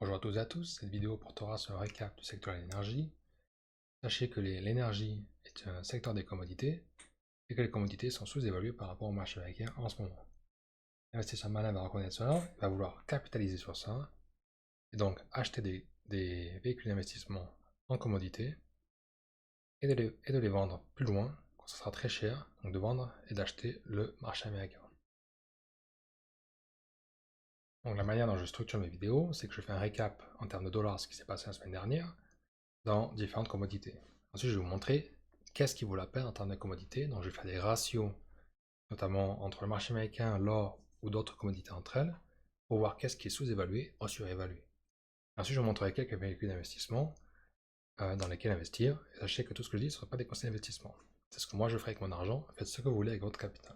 Bonjour à tous et à tous, cette vidéo portera sur un récap du secteur de l'énergie. Sachez que l'énergie est un secteur des commodités et que les commodités sont sous-évaluées par rapport au marché américain en ce moment. L'investisseur malin va reconnaître cela, il va vouloir capitaliser sur ça et donc acheter des véhicules d'investissement en commodités et de les vendre plus loin quand ce sera très cher, donc de vendre et d'acheter le marché américain. Donc la manière dont je structure mes vidéos, c'est que je fais un récap en termes de dollars, ce qui s'est passé la semaine dernière, dans différentes commodités. Ensuite, je vais vous montrer qu'est-ce qui vaut la peine en termes de commodités. Donc, je vais faire des ratios, notamment entre le marché américain, l'or ou d'autres commodités entre elles, pour voir qu'est-ce qui est sous-évalué ou surévalué. Ensuite, je vous montrerai quelques véhicules d'investissement dans lesquels investir. Et sachez que tout ce que je dis ne sera pas des conseils d'investissement. C'est ce que moi je ferai avec mon argent. Faites ce que vous voulez avec votre capital.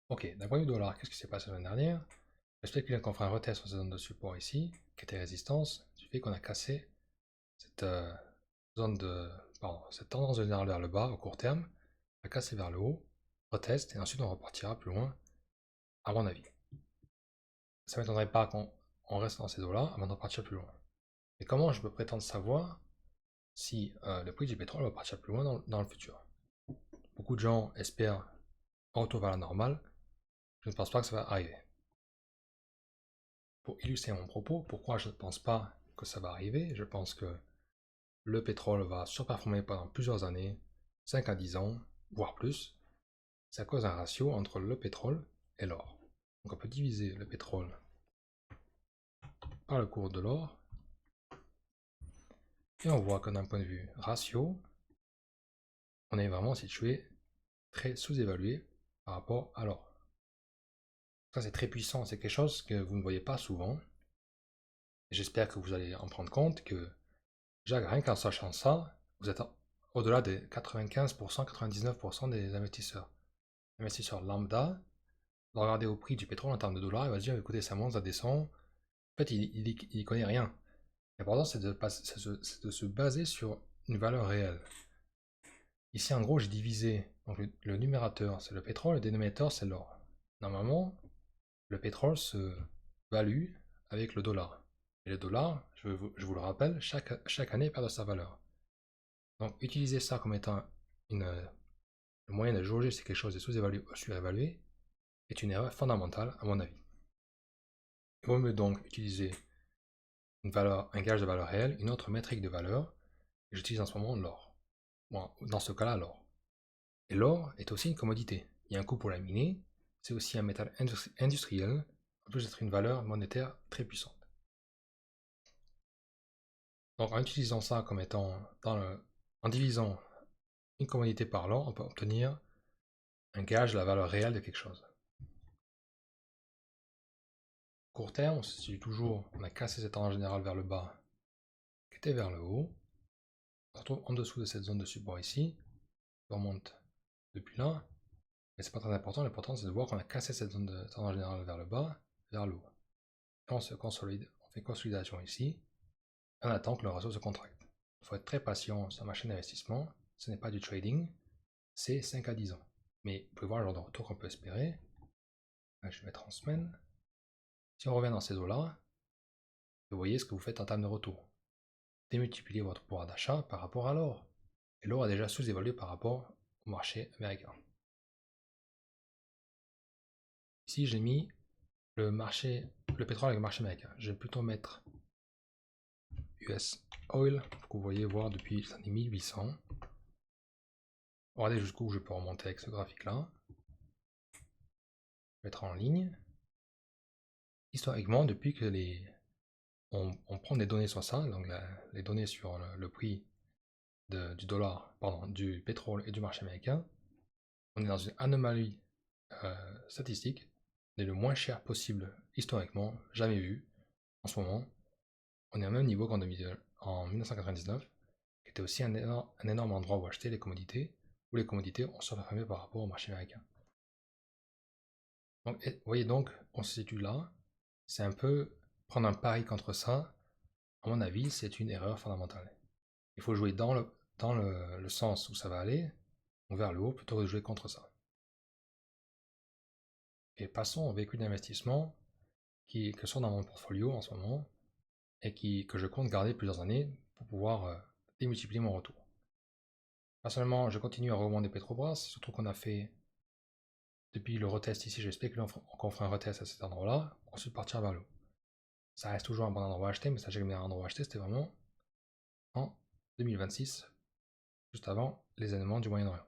Ok, d'un point de vue dollar, qu'est-ce qui s'est passé l'année dernière? J'explique qu'il qu'on fera un retest sur cette zone de support ici, qui était résistance, du fait qu'on a cassé cette zone de, cette tendance générale vers le bas au court terme, va casser vers le haut, reteste, et ensuite on repartira plus loin, à mon avis. Ça ne m'étonnerait pas qu'on reste dans ces eaux-là avant de partir plus loin. Mais comment je peux prétendre savoir si le prix du pétrole va partir plus loin dans le futur? Beaucoup de gens espèrent un retour vers la normale, je ne pense pas que ça va arriver. Pour illustrer mon propos, pourquoi je ne pense pas que ça va arriver, je pense que le pétrole va surperformer pendant plusieurs années, 5 à 10 ans, voire plus. C'est à cause d'un ratio entre le pétrole et l'or. Donc on peut diviser le pétrole par le cours de l'or, et on voit que d'un point de vue ratio, on est vraiment situé très sous-évalué par rapport à l'or. Ça c'est très puissant, c'est quelque chose que vous ne voyez pas souvent. J'espère que vous allez en prendre compte que déjà rien qu'en sachant ça, vous êtes au-delà des 95%, 99% des investisseurs. L'investisseur lambda va regarder au prix du pétrole en termes de dollars, il va se dire écoutez ça monte, ça descend. En fait il connaît rien. L'important c'est de se baser sur une valeur réelle. Ici en gros j'ai divisé, donc le numérateur c'est le pétrole, le dénominateur c'est l'or. Normalement le pétrole se value avec le dollar. Et le dollar, je vous le rappelle, chaque année perd de sa valeur. Donc utiliser ça comme étant le moyen de jauger si quelque chose est sous-évalué ou surévalué est une erreur fondamentale à mon avis. Il vaut mieux donc utiliser une valeur, un gage de valeur réelle, une autre métrique de valeur, et j'utilise en ce moment l'or. Bon, dans ce cas-là, l'or. Et l'or est aussi une commodité. Il y a un coût pour la miner, c'est aussi un métal industriel, en plus d'être une valeur monétaire très puissante. Donc en utilisant ça comme étant en divisant une commodité par l'or, on peut obtenir un gage de la valeur réelle de quelque chose. Court terme, on se situe toujours, on a cassé cette tendance générale vers le bas, qui était vers le haut. On se retrouve en dessous de cette zone de support ici. On remonte depuis là. Mais c'est pas très important, l'important c'est de voir qu'on a cassé cette zone de tendance générale vers le bas, vers le haut. Et on se consolide, on fait consolidation ici, et on attend que le ratio se contracte. Il faut être très patient sur ma chaîne d'investissement, ce n'est pas du trading, c'est 5 à 10 ans. Mais vous pouvez voir le genre de retour qu'on peut espérer. Là, je vais mettre en semaine. Si on revient dans ces eaux-là, vous voyez ce que vous faites en termes de retour. Démultipliez votre pouvoir d'achat par rapport à l'or. Et l'or est déjà sous-évalué par rapport au marché américain. Ici, j'ai mis le pétrole avec le marché américain. Je vais plutôt mettre US Oil pour que vous voyez voir depuis les années 1800. Regardez jusqu'où je peux remonter avec ce graphique-là. Mettre en ligne. Historiquement, depuis que on prend des données sur ça, donc les données sur le prix du dollar, pardon, du pétrole et du marché américain, on est dans une anomalie statistique. On est le moins cher possible historiquement, jamais vu. En ce moment, on est au même niveau qu'en 1999, qui était aussi un énorme endroit où acheter les commodités, où les commodités ont surperformé par rapport au marché américain. Donc, vous voyez donc, on se situe là. C'est un peu prendre un pari contre ça. À mon avis, c'est une erreur fondamentale. Il faut jouer dans le sens où ça va aller, donc vers le haut, plutôt que de jouer contre ça. Et passons au véhicule d'investissement. que sont dans mon portfolio en ce moment et que je compte garder plusieurs années pour pouvoir démultiplier mon retour. Personnellement, je continue à recommander Petrobras, surtout qu'on a fait, depuis le retest ici, j'ai spéculé qu'on fera un retest à cet endroit-là, ensuite partir vers le haut. Ça reste toujours un bon endroit à acheter, mais sachez que le meilleur endroit à acheter, c'était vraiment en 2026, juste avant les événements du Moyen-Orient.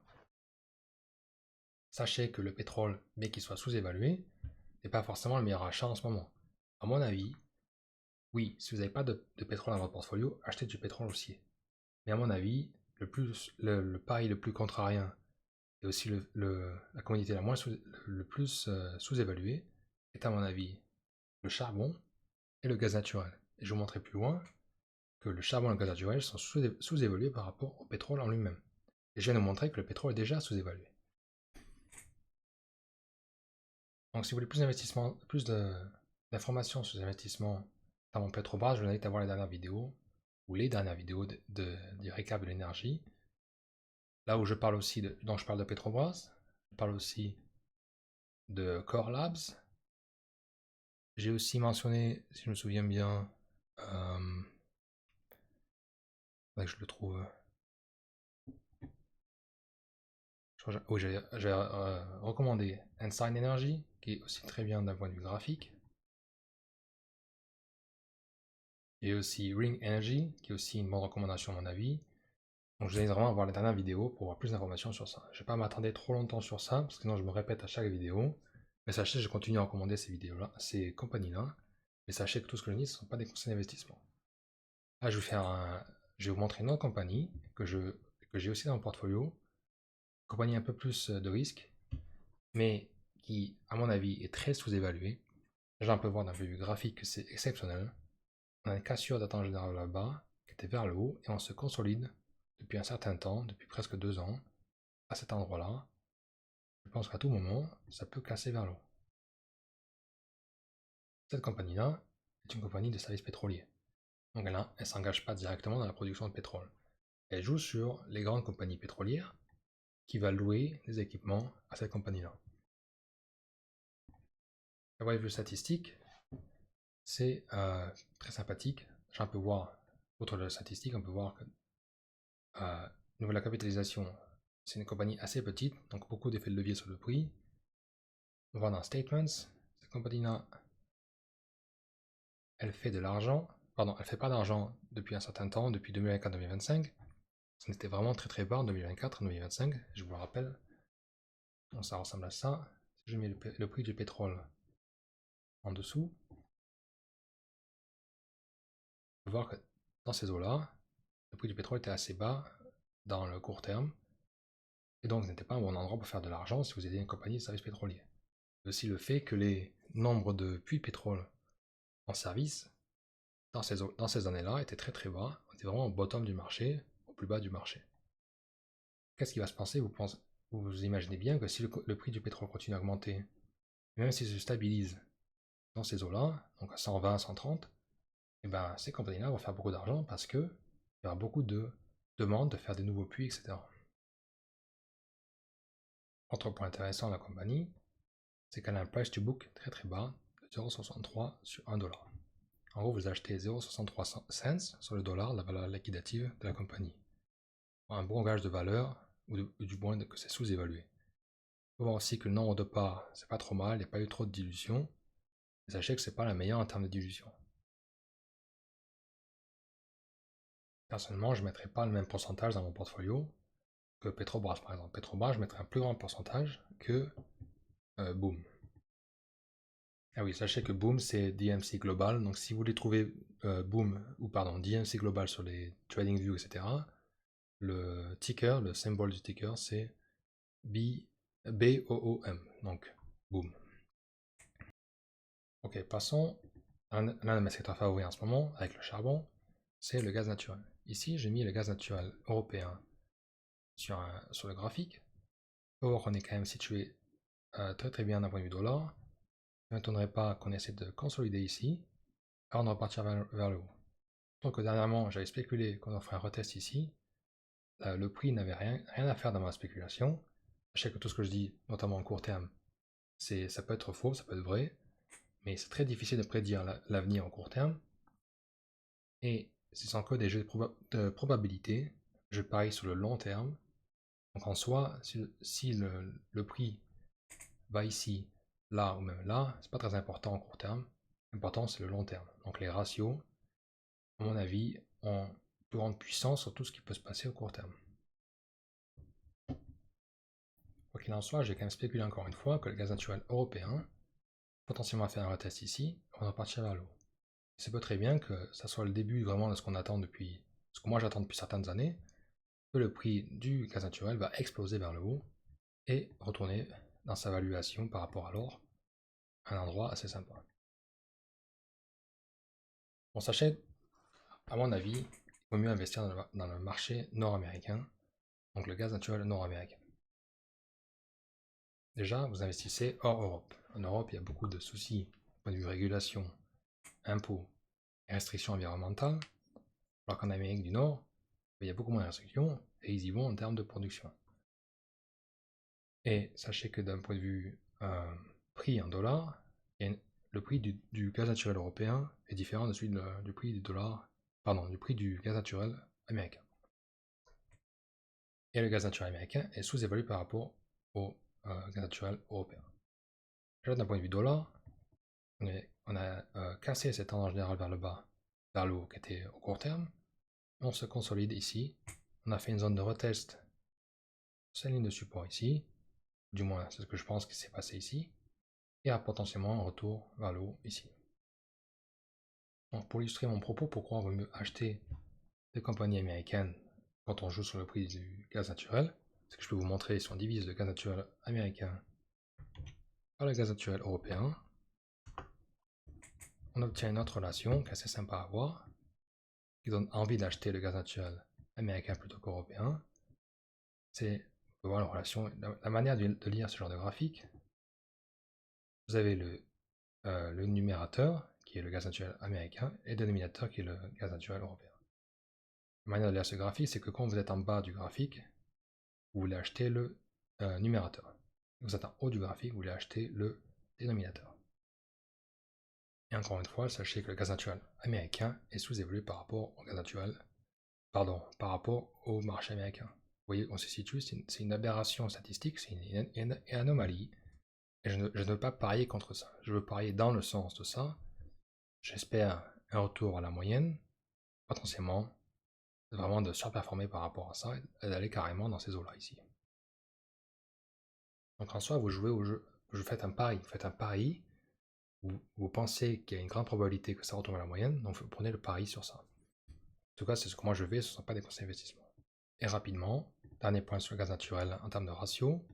Sachez que le pétrole, bien qu'il soit sous-évalué, n'est pas forcément le meilleur achat en ce moment. À mon avis, oui, si vous n'avez pas de pétrole dans votre portfolio, achetez du pétrole aussi. Mais à mon avis, le pari le plus contrarien et aussi la commodité le plus sous-évaluée est à mon avis le charbon et le gaz naturel. Et je vous montrerai plus loin que le charbon et le gaz naturel sont sous-évalués par rapport au pétrole en lui-même. Et je viens de vous montrer que le pétrole est déjà sous-évalué. Donc si vous voulez plus d'informations sur les investissements dans mon Petrobras, je vous invite à voir les dernières vidéos, ou les dernières vidéos du récap de l'énergie. Là où je parle aussi dont je parle de Petrobras, je parle aussi de Core Labs. J'ai aussi mentionné, si je me souviens bien, que je le trouve. Oui, j'ai recommandé Ensign Energy, qui est aussi très bien d'un point de vue graphique. Et aussi Ring Energy, qui est aussi une bonne recommandation à mon avis. Donc je vous invite vraiment à voir les dernières vidéos pour avoir plus d'informations sur ça. Je ne vais pas m'attarder trop longtemps sur ça, parce que sinon je me répète à chaque vidéo. Mais sachez que je continue à recommander ces vidéos-là, ces compagnies-là. Mais sachez que tout ce que je dis, ce ne sont pas des conseils d'investissement. Là, je vais vous montrer une autre compagnie que j'ai aussi dans mon portfolio. Une compagnie un peu plus de risque, mais qui, à mon avis, est très sous-évaluée. Déjà, on peut voir d'un point de vue graphique que c'est exceptionnel. On a une cassure d'attente générale là-bas, qui était vers le haut, et on se consolide depuis un certain temps, depuis presque 2 ans, à cet endroit-là. Je pense qu'à tout moment, ça peut casser vers le haut. Cette compagnie-là est une compagnie de services pétroliers. Donc elle ne s'engage pas directement dans la production de pétrole. Elle joue sur les grandes compagnies pétrolières qui va louer des équipements à cette compagnie-là. La point de vue statistique, c'est très sympathique. On peut voir, outre la statistique, on peut voir que au niveau de la capitalisation, c'est une compagnie assez petite, donc beaucoup d'effets de levier sur le prix. On va dans Statements, cette compagnie-là, elle fait de l'argent, pardon, elle fait pas d'argent depuis un certain temps, depuis 2024-2025. Ça n'était vraiment très très bas en 2024-2025, je vous le rappelle. Donc ça ressemble à ça. Si je mets le prix du pétrole en dessous, on peut voir que dans ces eaux-là, le prix du pétrole était assez bas dans le court terme, et donc ce n'était pas un bon endroit pour faire de l'argent si vous étiez une compagnie de services pétroliers. Et aussi le fait que les nombres de puits de pétrole en service dans ces années-là étaient très très bas. On était vraiment au bottom du marché, au plus bas du marché. Qu'est-ce qui va se passer? Vous imaginez bien que si le prix du pétrole continue à augmenter, même s'il se stabilise dans ces eaux-là, donc à 120, 130, et ben ces compagnies-là vont faire beaucoup d'argent parce que il y aura beaucoup de demandes de faire des nouveaux puits, etc. Autre point intéressant de la compagnie, c'est qu'elle a un price to book très très bas de 0,63 sur 1 dollar. En gros, vous achetez 0,63 cents sur le dollar, la valeur liquidative de la compagnie. Un bon gage de valeur, ou du moins que c'est sous-évalué. Il faut voir aussi que le nombre de parts, c'est pas trop mal, il n'y a pas eu trop de dilution. Mais sachez que c'est pas la meilleure en termes de dilution. Personnellement, je ne mettrai pas le même pourcentage dans mon portfolio que Petrobras par exemple. Petrobras, je mettrai un plus grand pourcentage que Boom. Ah oui, sachez que Boom, c'est DMC Global. Donc si vous voulez trouver DMC Global sur les TradingView, etc., le ticker, le symbole du ticker, c'est BOOM. Donc, Boom. Ok, passons à l'un de mes secteurs favoris en ce moment, avec le charbon, c'est le gaz naturel. Ici, j'ai mis le gaz naturel européen sur le graphique. Or, on est quand même situé très très bien d'un point de vue dollar. Je ne m'étonnerait pas qu'on essaie de consolider ici, avant de repartir vers le haut. Donc dernièrement, j'avais spéculé qu'on en ferait un retest ici. Le prix n'avait rien à faire dans ma spéculation. Je sais que tout ce que je dis, notamment en court terme, ça peut être faux, ça peut être vrai. mais c'est très difficile de prédire l'avenir au court terme. Et ce sont que des jeux de probabilité. Je parie sur le long terme. Donc en soi, si le prix va ici, là ou même là, c'est pas très important au court terme. L'important c'est le long terme. Donc les ratios, à mon avis, ont plus grande puissance sur tout ce qui peut se passer au court terme. Quoi qu'il en soit, j'ai quand même spéculé encore une fois que le gaz naturel européen potentiellement faire un retest ici, on va partir vers le haut. C'est peut très bien que ça soit le début vraiment de ce qu'on attend depuis, ce que moi j'attends depuis certaines années, que le prix du gaz naturel va exploser vers le haut et retourner dans sa valuation par rapport à l'or, un endroit assez sympa. Bon, sachez, à mon avis, il vaut mieux investir dans le marché nord-américain, donc le gaz naturel nord-américain. Déjà, vous investissez hors Europe. En Europe, il y a beaucoup de soucis, point de vue régulation, impôts et restrictions environnementales, alors qu'en Amérique du Nord, il y a beaucoup moins de restrictions et ils y vont en termes de production. Et sachez que d'un point de vue prix en dollars, le prix du gaz naturel européen est différent de celui du prix du dollar, pardon, du prix du gaz naturel américain. Et le gaz naturel américain est sous-évalué par rapport au gaz naturel européen. Déjà d'un point de vue dollar, on a cassé cette tendance générale vers le bas, vers le haut qui était au court terme. On se consolide ici. On a fait une zone de retest, cette ligne de support ici. Du moins, c'est ce que je pense qui s'est passé ici. Et a potentiellement un retour vers le haut ici. Donc pour illustrer mon propos, pourquoi on vaut mieux acheter des compagnies américaines quand on joue sur le prix du gaz naturel, c'est que je peux vous montrer si on divise le gaz naturel américain par le gaz naturel européen, on obtient une autre relation qui est assez sympa à voir, qui donne envie d'acheter le gaz naturel américain plutôt qu'européen. C'est voir la relation, la manière de lire ce genre de graphique. Vous avez le numérateur, qui est le gaz naturel américain, et le dénominateur, qui est le gaz naturel européen. La manière de lire ce graphique, c'est que quand vous êtes en bas du graphique, vous voulez acheter le numérateur. Quand vous êtes en haut du graphique, vous voulez acheter le dénominateur. Et encore une fois, sachez que le gaz naturel américain est sous-évalué par rapport au gaz naturel, pardon, par rapport au marché américain. Vous voyez, on se situe, c'est une aberration statistique, c'est une anomalie. Et je ne veux pas parier contre ça. Je veux parier dans le sens de ça. J'espère un retour à la moyenne, potentiellement, vraiment de surperformer par rapport à ça et d'aller carrément dans ces eaux-là ici. Donc en soi, vous jouez au jeu, vous faites un pari. Vous faites un pari, vous pensez qu'il y a une grande probabilité que ça retourne à la moyenne, donc vous prenez le pari sur ça. En tout cas, c'est ce que moi je fais, ce ne sont pas des conseils d'investissement. Et rapidement, dernier point sur le gaz naturel en termes de ratio,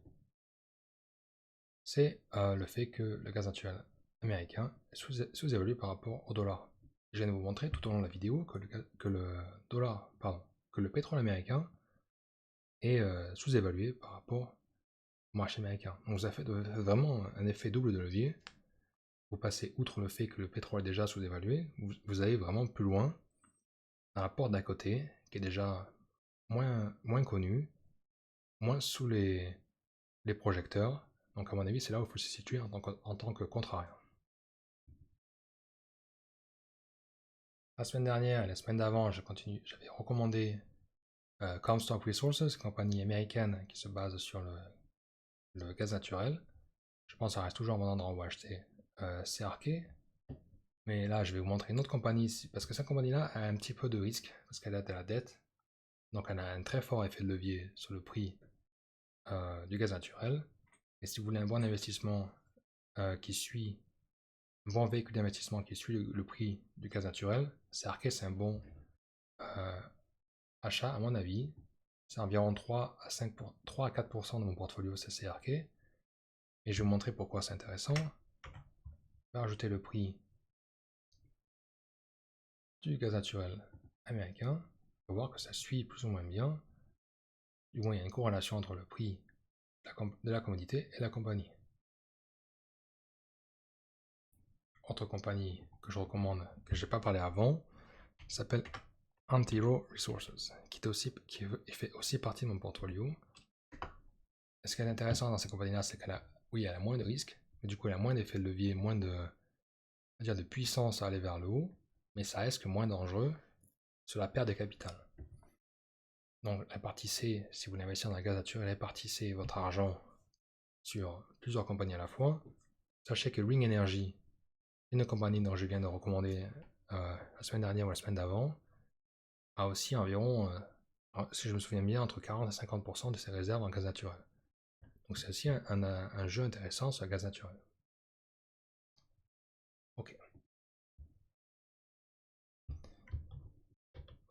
c'est le fait que le gaz naturel américain est sous-évalué par rapport au dollar. Je viens de vous montrer tout au long de la vidéo que le pétrole américain est sous-évalué par rapport au marché américain. Donc vous avez vraiment un effet double de levier. Vous passez outre le fait que le pétrole est déjà sous-évalué, vous allez vraiment plus loin dans la porte d'à côté, qui est déjà moins connue, moins sous les projecteurs. Donc à mon avis, c'est là où il faut se situer en tant que contrariant. La semaine dernière et la semaine d'avant, j'avais recommandé Comstock Resources, compagnie américaine qui se base sur le gaz naturel. Je pense que ça reste toujours un bon endroit où acheter CRK. Mais là, je vais vous montrer une autre compagnie ici, parce que cette compagnie-là a un petit peu de risque, parce qu'elle a de la dette. Donc elle a un très fort effet de levier sur le prix du gaz naturel. Et si vous voulez un bon investissement qui suit, un bon véhicule d'investissement qui suit le prix du gaz naturel, CRK c'est un bon achat à mon avis. C'est environ 3 à 4% de mon portfolio, c'est CRK. Et je vais vous montrer pourquoi c'est intéressant. Je vais rajouter le prix du gaz naturel américain. On va voir que ça suit plus ou moins bien. Du moins, il y a une corrélation entre le prix de la commodité et la compagnie. Autre compagnie que je recommande, que je n'ai pas parlé avant, s'appelle Antero Resources, qui fait aussi partie de mon portfolio. Et ce qui est intéressant dans ces compagnies-là, c'est qu'elle a moins de risques, mais du coup elle a moins d'effets de levier, moins de c'est-à-dire de puissance à aller vers le haut, mais ça reste que moins dangereux sur la perte de capital. Donc répartissez, si vous voulez investir dans la gaz naturel, répartissez votre argent sur plusieurs compagnies à la fois. Sachez que Ring Energy, une compagnie dont je viens de recommander la semaine dernière ou la semaine d'avant, a aussi environ, si je me souviens bien, entre 40 et 50% de ses réserves en gaz naturel. Donc c'est aussi un jeu intéressant sur le gaz naturel. Ok.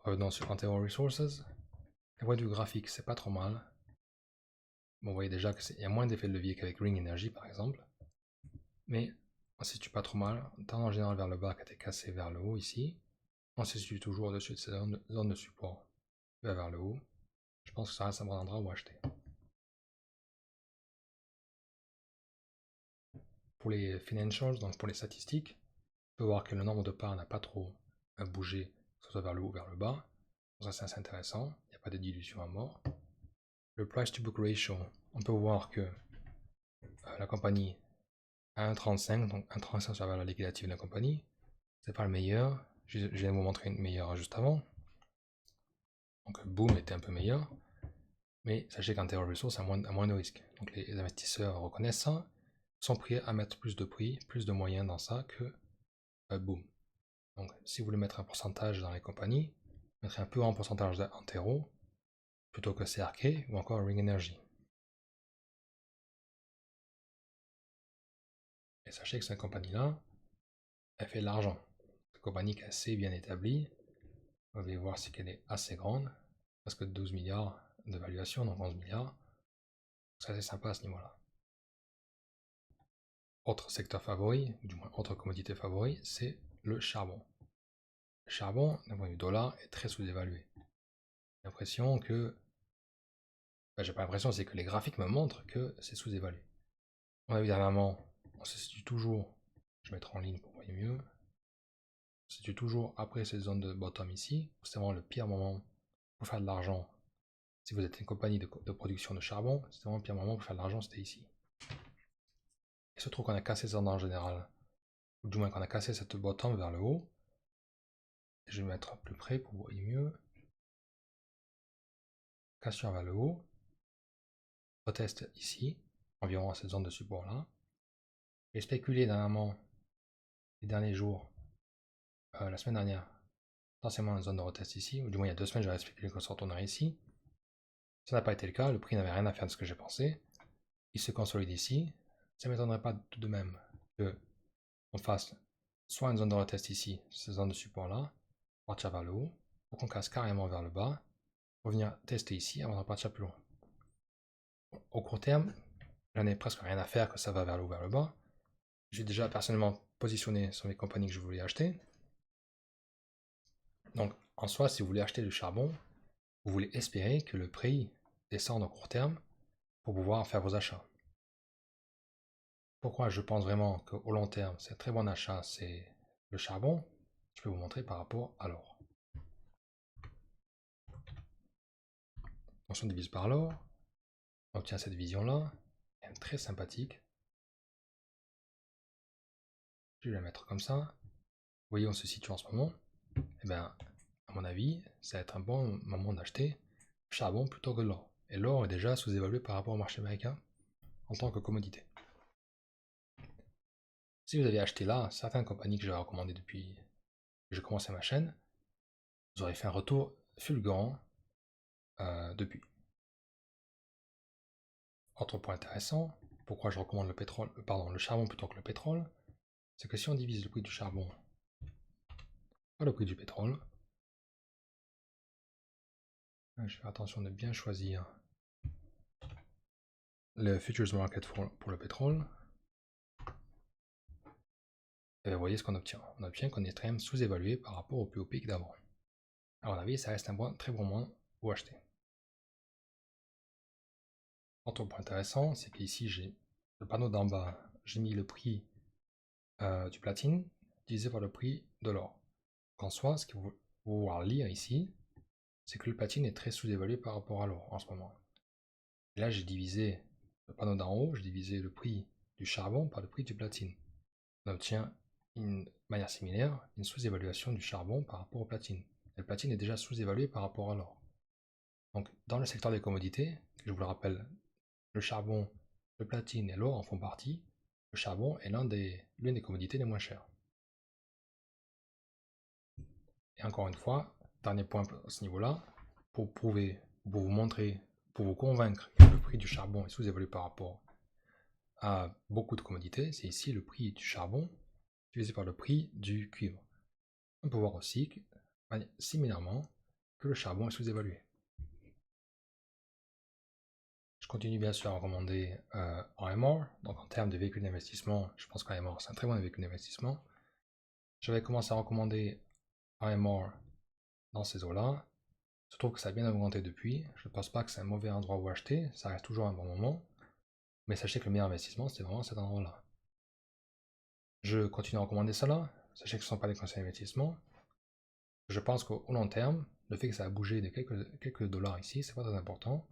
Revenons sur Antero Resources. La voie du graphique, c'est pas trop mal. Bon, vous voyez déjà qu'il y a moins d'effet de levier qu'avec Ring Energy par exemple. Mais on se situe pas trop mal. On tend en général vers le bas qui a été cassé vers le haut ici. On se situe toujours au-dessus de cette zone de support vers le haut. Je pense que ça reste un bon endroit où acheter. Pour les financials, donc pour les statistiques, on peut voir que le nombre de parts n'a pas trop bougé, que ce soit vers le haut ou vers le bas. Donc ça c'est assez intéressant, il n'y a pas de dilution à mort. Le price to book ratio, on peut voir que la compagnie a 1,35, donc 1,35 sur la valeur liquidative de la compagnie. C'est pas le meilleur, je viens de vous montrer une meilleure juste avant. Donc Boom était un peu meilleur. Mais sachez qu'Antero Resources a moins de risque. Donc les investisseurs reconnaissent ça, sont prêts à mettre plus de prix, plus de moyens dans ça que Boom. Donc si vous voulez mettre un pourcentage dans les compagnies, mettrez un peu en pourcentage d'Antero plutôt que CRK ou encore Ring Energy. Et sachez que cette compagnie-là, elle fait de l'argent. C'est une compagnie qui est assez bien établie. Vous allez voir si qu'elle est assez grande. Presque 12 milliards de valuation, donc 11 milliards. C'est assez sympa à ce niveau-là. Autre secteur favori, ou du moins autre commodité favori, c'est le charbon. Le charbon, d'un point de vue dollar, est très sous-évalué. J'ai l'impression que... Enfin, j'ai pas l'impression, c'est que les graphiques me montrent que c'est sous-évalué. On a vu dernièrement, on se situe toujours, je vais mettre en ligne pour voir mieux, on se situe toujours après cette zone de bottom ici, c'est vraiment le pire moment pour faire de l'argent. Si vous êtes une compagnie de production de charbon, c'est vraiment le pire moment pour faire de l'argent, c'était ici. Il se trouve qu'on a cassé cette zone en général, ou du moins qu'on a cassé cette bottom vers le haut. Je vais me mettre plus près pour voir mieux. Cassure vers le haut. Reteste ici, environ à cette zone de support là. J'ai spéculé dernièrement, les derniers jours, la semaine dernière, potentiellement une zone de retest ici, ou du moins il y a 2 semaines j'avais spéculé qu'on se retournerait ici. Ça n'a pas été le cas, le prix n'avait rien à faire de ce que j'ai pensé. Il se consolide ici. Ça ne m'étonnerait pas tout de même qu'on fasse soit une zone de retest ici, cette zone de support là, partir vers le haut, ou qu'on casse carrément vers le bas, revenir tester ici avant de partir plus loin. Au court terme, j'en ai presque rien à faire que ça va vers le haut ou vers le bas. J'ai déjà personnellement positionné sur les compagnies que je voulais acheter. Donc en soi, si vous voulez acheter du charbon, vous voulez espérer que le prix descende au court terme pour pouvoir faire vos achats. Pourquoi je pense vraiment qu'au long terme, c'est un très bon achat, c'est le charbon, je peux vous montrer par rapport à l'or. On divise par l'or, on obtient cette vision-là, elle est très sympathique. Je vais la mettre comme ça. Vous voyez, on se situe en ce moment. Et bien, à mon avis, ça va être un bon moment d'acheter le charbon plutôt que l'or. Et l'or est déjà sous-évalué par rapport au marché américain en tant que commodité. Si vous avez acheté là certaines compagnies que j'avais recommandées depuis que j'ai commencé ma chaîne, vous aurez fait un retour fulgurant depuis. Autre point intéressant, pourquoi je recommande le charbon plutôt que le pétrole, c'est que si on divise le prix du charbon par le prix du pétrole, je fais attention de bien choisir le futures market pour le pétrole, et vous voyez ce qu'on obtient. On obtient qu'on est très même sous-évalué par rapport au plus haut pic d'avant. À mon avis, ça reste un très bon moment où acheter. Autre point intéressant, c'est qu'ici, j'ai le panneau d'en bas, j'ai mis le prix du platine divisé par le prix de l'or. En soi, ce qu'il faut pouvoir lire ici, c'est que le platine est très sous-évalué par rapport à l'or en ce moment. Et là, j'ai divisé le panneau d'en haut, j'ai divisé le prix du charbon par le prix du platine. On obtient une manière similaire, une sous-évaluation du charbon par rapport au platine. Et le platine est déjà sous-évalué par rapport à l'or. Donc, dans le secteur des commodités, je vous le rappelle, le charbon, le platine et l'or en font partie. Le charbon est l'une des commodités les moins chères. Et encore une fois, dernier point à ce niveau-là, pour prouver, pour vous montrer, pour vous convaincre que le prix du charbon est sous-évalué par rapport à beaucoup de commodités, c'est ici le prix du charbon divisé par le prix du cuivre. On peut voir aussi, similairement, que le charbon est sous-évalué. Je continue bien sûr à recommander AMR, donc en termes de véhicule d'investissement, je pense qu'AMR c'est un très bon véhicule d'investissement. J'avais commencé à recommander AMR dans ces eaux-là. Je trouve que ça a bien augmenté depuis. Je ne pense pas que c'est un mauvais endroit où acheter, ça reste toujours un bon moment. Mais sachez que le meilleur investissement, c'est vraiment cet endroit-là. Je continue à recommander cela. Sachez que ce ne sont pas des conseils d'investissement. Je pense qu'au long terme, le fait que ça a bougé de quelques dollars ici, c'est pas très important.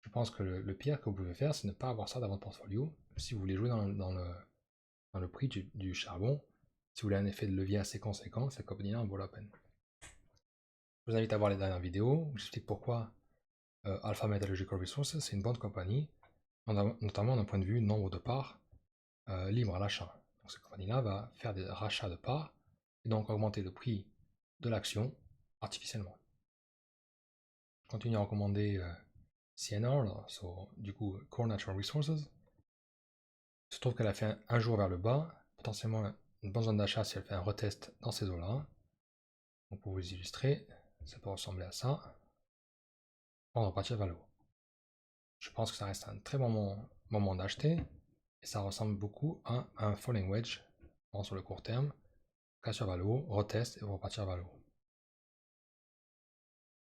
Je pense que le pire que vous pouvez faire, c'est ne pas avoir ça dans votre portfolio. Si vous voulez jouer dans le prix du charbon, si vous voulez un effet de levier assez conséquent, cette compagnie-là en vaut la peine. Je vous invite à voir les dernières vidéos où j'explique pourquoi Alpha Metallurgical Resources c'est une bonne compagnie, notamment d'un point de vue nombre de parts libres à l'achat. Donc cette compagnie-là va faire des rachats de parts et donc augmenter le prix de l'action artificiellement. Je continue à recommander CNR, du coup Core Natural Resources. Il se trouve qu'elle a fait un jour vers le bas, potentiellement une bonne zone d'achat si elle fait un retest dans ces eaux-là. Donc pour vous illustrer, ça peut ressembler à ça. On va repartir vers le haut. Je pense que ça reste un très bon moment d'acheter et ça ressemble beaucoup à un falling wedge sur le court terme. Cassure vers le haut, retest et repartir vers le haut.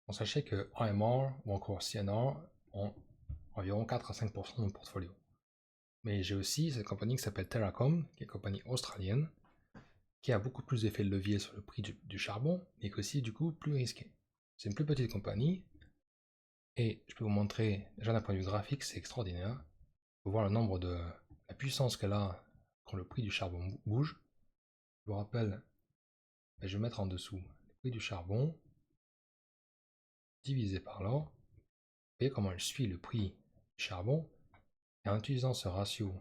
Donc sachez que AMR ou encore CNR ont environ 4 à 5% de mon portfolio. Mais j'ai aussi cette compagnie qui s'appelle Terracom, qui est une compagnie australienne, qui a beaucoup plus d'effet de levier sur le prix du charbon, mais qui est aussi du coup plus risqué. C'est une plus petite compagnie, et je peux vous montrer, déjà d'un point de vue graphique, c'est extraordinaire. Vous pouvez voir le nombre de la puissance qu'elle a quand le prix du charbon bouge. Je vous rappelle, je vais mettre en dessous le prix du charbon divisé par l'or. Vous voyez comment elle suit le prix du charbon. Et en utilisant ce ratio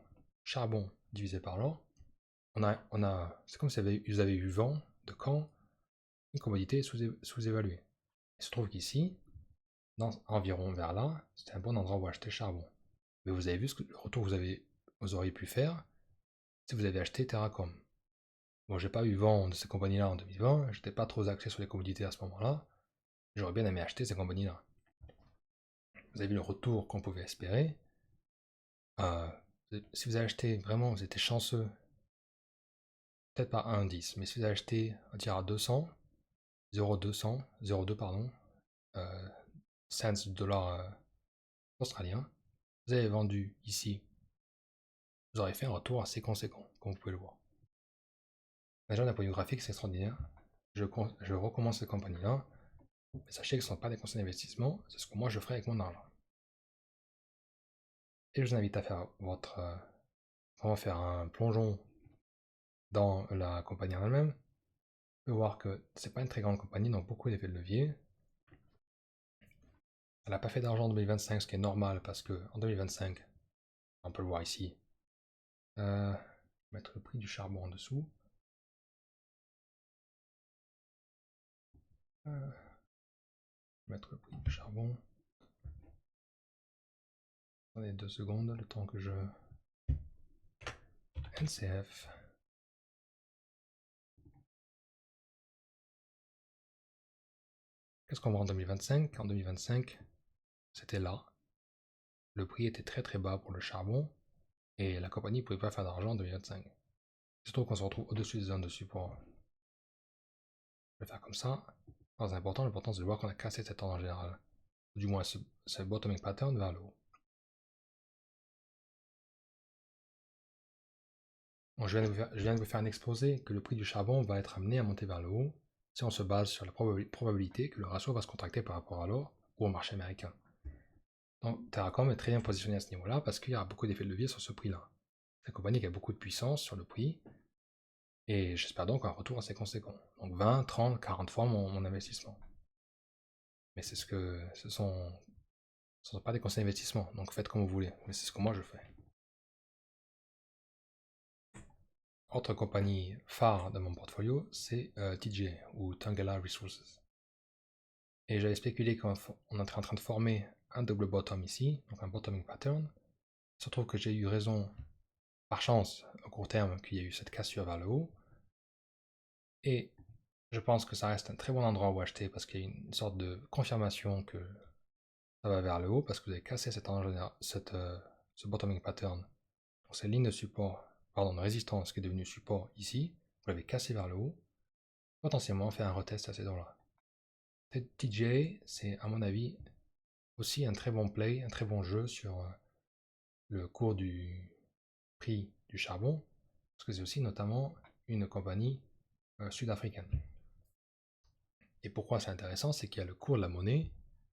charbon divisé par l'or, c'est comme si vous avez eu vent de quand une commodité est sous-évaluée. Il se trouve qu'ici, environ vers là, c'était un bon endroit où acheter charbon. Mais vous avez vu le retour que vous auriez pu faire si vous avez acheté Terracom. Bon, j'ai pas eu vent de ces compagnies-là en 2020, j'étais pas trop axé sur les commodités à ce moment-là. J'aurais bien aimé acheter ces compagnies-là. Vous avez vu le retour qu'on pouvait espérer. Si vous avez acheté, vraiment, vous étiez chanceux. Peut-être pas à 1,10, mais si vous avez acheté, on dire à 200, 0,2 pardon, cents de dollars australiens, vous avez vendu ici, vous aurez fait un retour assez conséquent, comme vous pouvez le voir. Déjà d'un point de vue graphique, c'est extraordinaire. Je recommande cette compagnie-là, mais sachez que ce ne sont pas des conseils d'investissement, c'est ce que moi je ferai avec mon argent. Et je vous invite à faire vraiment faire un plongeon dans la compagnie en elle-même. Vous pouvez voir que c'est pas une très grande compagnie, donc beaucoup d'effets de levier. Elle n'a pas fait d'argent en 2025, ce qui est normal parce que en 2025, on peut le voir ici, mettre le prix du charbon en dessous. Mettre le prix du charbon. Attendez 2 secondes, le temps que je... NCF. Qu'est-ce qu'on voit en 2025? En 2025, c'était là. Le prix était très très bas pour le charbon et la compagnie ne pouvait pas faire d'argent en 2025. Il se trouve qu'on se retrouve au-dessus des zones de support. Je vais faire comme ça. C'est important, l'important c'est de voir qu'on a cassé cette tendance générale. Ou du moins ce bottoming pattern vers le haut. Bon, je viens de vous faire un exposé que le prix du charbon va être amené à monter vers le haut si on se base sur la probabilité que le ratio va se contracter par rapport à l'or ou au marché américain. Donc Terracom est très bien positionné à ce niveau-là parce qu'il y a beaucoup d'effets de levier sur ce prix-là. C'est une compagnie qui a beaucoup de puissance sur le prix Et j'espère donc un retour assez conséquent. Donc 20, 30, 40 fois mon investissement. Mais ce sont pas des conseils d'investissement, donc faites comme vous voulez. Mais c'est ce que moi je fais. Autre compagnie phare de mon portfolio, c'est TJ ou Tangela Resources. Et j'avais spéculé qu'on est en train de former un double bottom ici, donc un bottoming pattern. Il se trouve que j'ai eu raison, par chance, au court terme, qu'il y a eu cette cassure vers le haut. Et je pense que ça reste un très bon endroit où acheter parce qu'il y a une sorte de confirmation que ça va vers le haut parce que vous avez cassé ce bottoming pattern. Donc cette ligne de support, pardon, de résistance qui est devenue support ici, vous l'avez cassé vers le haut, potentiellement faire un retest à ces zones-là. TJ, c'est à mon avis aussi un très bon play, un très bon jeu sur le cours du prix du charbon, parce que c'est aussi notamment une compagnie sud-africaine. Et pourquoi c'est intéressant, c'est qu'il y a le cours de la monnaie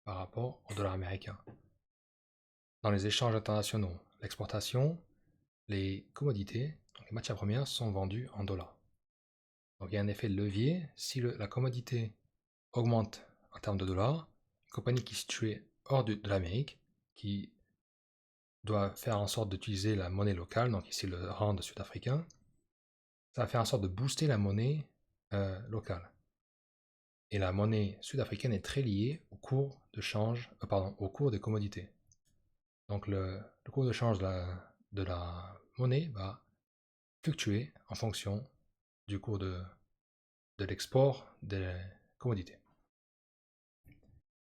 par rapport au dollar américain. Dans les échanges internationaux, l'exportation, les commodités, donc les matières premières, sont vendues en dollars. Donc il y a un effet de levier. Si la commodité augmente en termes de dollars, une compagnie qui est située hors de l'Amérique, qui doit faire en sorte d'utiliser la monnaie locale, donc ici le rand sud-africain, ça va faire en sorte de booster la monnaie locale. Et la monnaie sud-africaine est très liée au cours de change, au cours des commodités. Donc le cours de change de la monnaie va fluctuer en fonction du cours de l'export des commodités.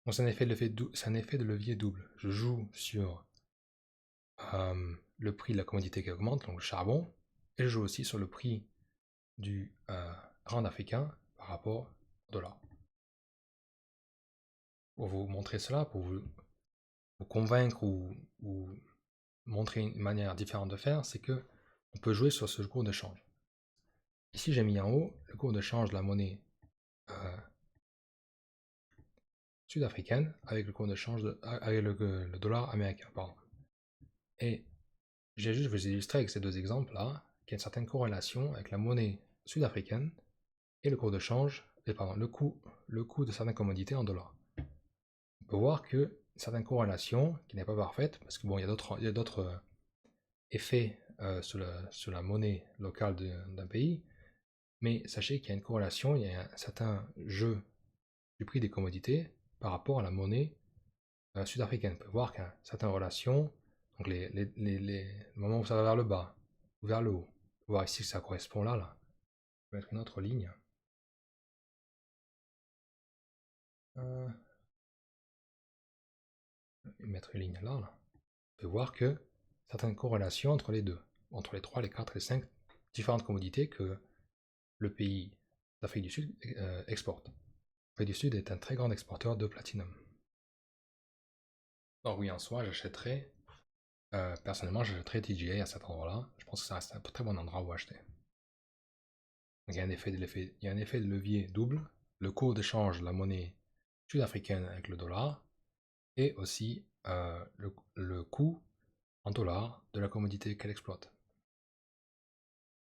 Donc c'est un effet de levier double. Je joue sur le prix de la commodité qui augmente, donc le charbon, et je joue aussi sur le prix du rand africain par rapport au dollar. Pour vous montrer cela, pour vous convaincre ou montrer une manière différente de faire, c'est que on peut jouer sur ce cours de change. Ici, j'ai mis en haut le cours de change de la monnaie sud-africaine avec le cours de change avec le dollar américain. Pardon. Et j'ai juste vous illustrer avec ces deux exemples-là qu'il y a une certaine corrélation avec la monnaie sud-africaine et le cours de change, le coût de certaines commodités en dollars. On peut voir que certaines corrélations qui n'est pas parfaite, parce que bon, il y a d'autres effets sur la monnaie locale d'un pays, mais sachez qu'il y a une corrélation, il y a un certain jeu du prix des commodités par rapport à la monnaie sud-africaine. On peut voir qu'il y a certaines relations, donc le moment où ça va vers le bas ou vers le haut. On peut voir ici que ça correspond là. Je vais mettre une autre ligne. Mettre une ligne là. On peut voir que certaines corrélations entre les deux, entre les 3, les 4, les 5 différentes commodités que le pays d'Afrique du Sud exporte. L'Afrique du Sud est un très grand exporteur de platinum. Donc oui, en soi, personnellement, j'achèterais TGA à cet endroit-là. Je pense que ça reste un très bon endroit où acheter. Donc, il y a un effet de levier double, le cours d'échange de la monnaie sud-africaine avec le dollar, et aussi le coût en dollars de la commodité qu'elle exploite.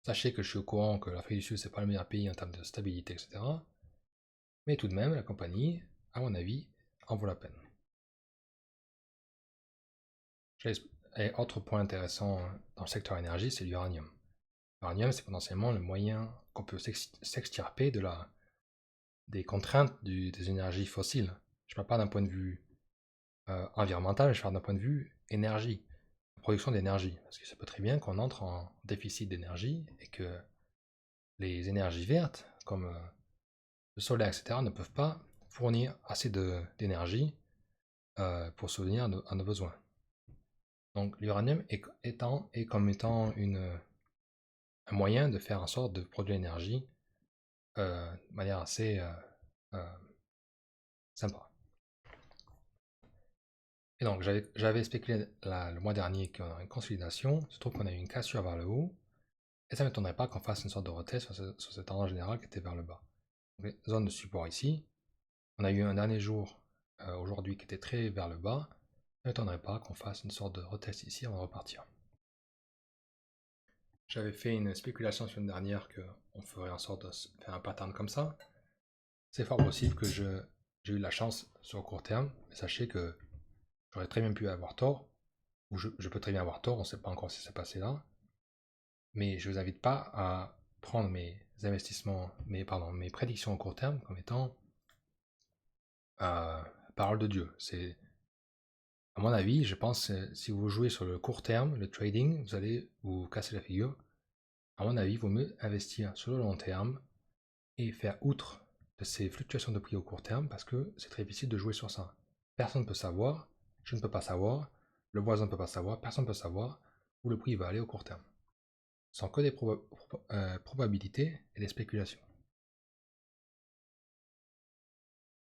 Sachez que je suis au courant que l'Afrique du Sud, c'est pas le meilleur pays en termes de stabilité, etc. Mais tout de même, la compagnie, à mon avis, en vaut la peine. Et autre point intéressant dans le secteur énergie, c'est l'uranium. L'uranium, c'est potentiellement le moyen qu'on peut s'extirper des contraintes des énergies fossiles. Je ne parle pas d'un point de vue environnemental, mais je parle d'un point de vue énergie, production d'énergie. Parce que ça peut très bien qu'on entre en déficit d'énergie et que les énergies vertes, comme le solaire, etc., ne peuvent pas fournir assez d'énergie pour subvenir à nos besoins. Donc l'uranium est comme étant un moyen de faire en sorte de produire l'énergie de manière assez sympa. Et donc j'avais spéculé le mois dernier qu'on aurait une consolidation, il se trouve qu'on a eu une cassure vers le haut, et ça ne m'étonnerait pas qu'on fasse une sorte de retest sur cette tendance générale qui était vers le bas. Donc, zone de support ici, on a eu un dernier jour aujourd'hui qui était très vers le bas, ça ne m'étonnerait pas qu'on fasse une sorte de retest ici avant de repartir. J'avais fait une spéculation la semaine dernière qu'on ferait en sorte de faire un pattern comme ça. C'est fort possible que j'ai eu de la chance sur le court terme, mais sachez que j'aurais très bien pu avoir tort, ou je peux très bien avoir tort, on ne sait pas encore ce qui s'est passé là. Mais je ne vous invite pas à prendre mes investissements, mes prédictions au court terme comme étant parole de Dieu. C'est, à mon avis, je pense, si vous jouez sur le court terme, le trading, vous allez vous casser la figure. À mon avis, il vaut mieux investir sur le long terme et faire outre de ces fluctuations de prix au court terme parce que c'est très difficile de jouer sur ça. Personne ne peut savoir, je ne peux pas savoir, le voisin ne peut pas savoir, personne ne peut savoir où le prix va aller au court terme. Ce sont que des probabilités et des spéculations.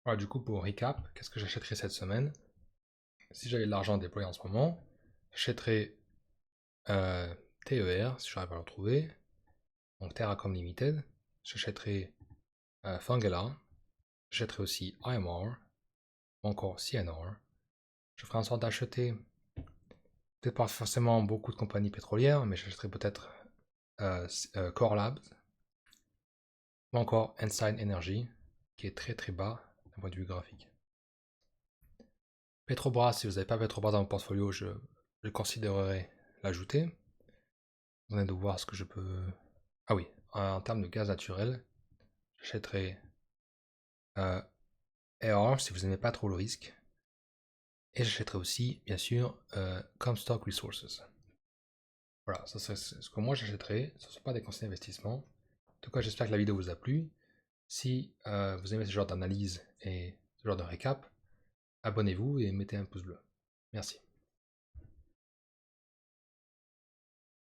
Voilà, du coup, pour recap, qu'est-ce que j'achèterai cette semaine? Si j'avais de l'argent déployé en ce moment, j'achèterais TER, si j'arrive à le retrouver, donc Terracom Limited. J'achèterais Fangela. J'achèterais aussi IMR, ou encore CNR. Je ferai en sorte d'acheter, peut-être pas forcément beaucoup de compagnies pétrolières, mais j'achèterai peut-être Core Labs, ou encore Ensign Energy, qui est très très bas d'un point de vue graphique. Petrobras, si vous n'avez pas Petrobras dans mon portfolio, je considérerais l'ajouter. On est de voir ce que je peux... Ah oui, en termes de gaz naturel, j'achèterai ER si vous n'aimez pas trop le risque. Et j'achèterai aussi, bien sûr, Comstock Resources. Voilà, ça c'est ce que moi j'achèterai. Ce ne sont pas des conseils d'investissement. En tout cas, j'espère que la vidéo vous a plu. Si vous aimez ce genre d'analyse et ce genre de récap, abonnez-vous et mettez un pouce bleu. Merci.